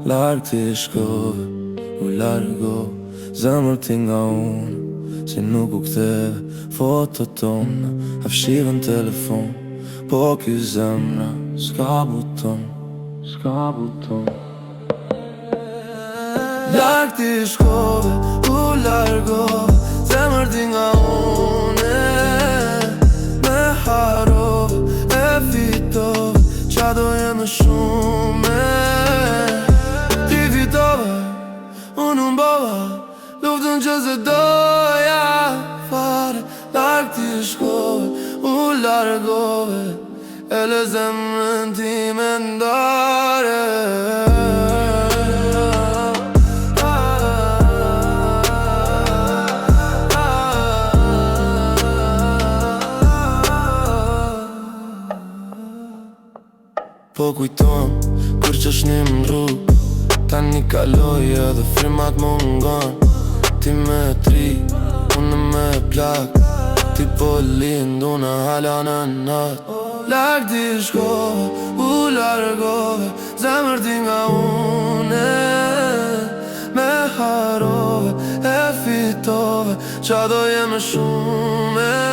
Larg ti shkove, u largo zemër ti nga unë, si nuk u ktheve foto tona, hapshive në telefon, po ky zemra s'ka buton, s'ka buton. Larg ti shkove, u largove zemër ti nga unë, me harove, e fitove, qa do jenë shume. Ti fitove, unë humbova, luftën që se doja fare. Larg ti shkove, u largove, e le zemrën ti me ndare. Po kujton, kur që shnim rrug, tani kaloj edhe frimat mungon. Ti me tri, unë me plak, ti po lind, unë hala në nat. Larg ti shkove, u largove, zemër ti nga unë, me harove, e fitove, qa do jeme shume.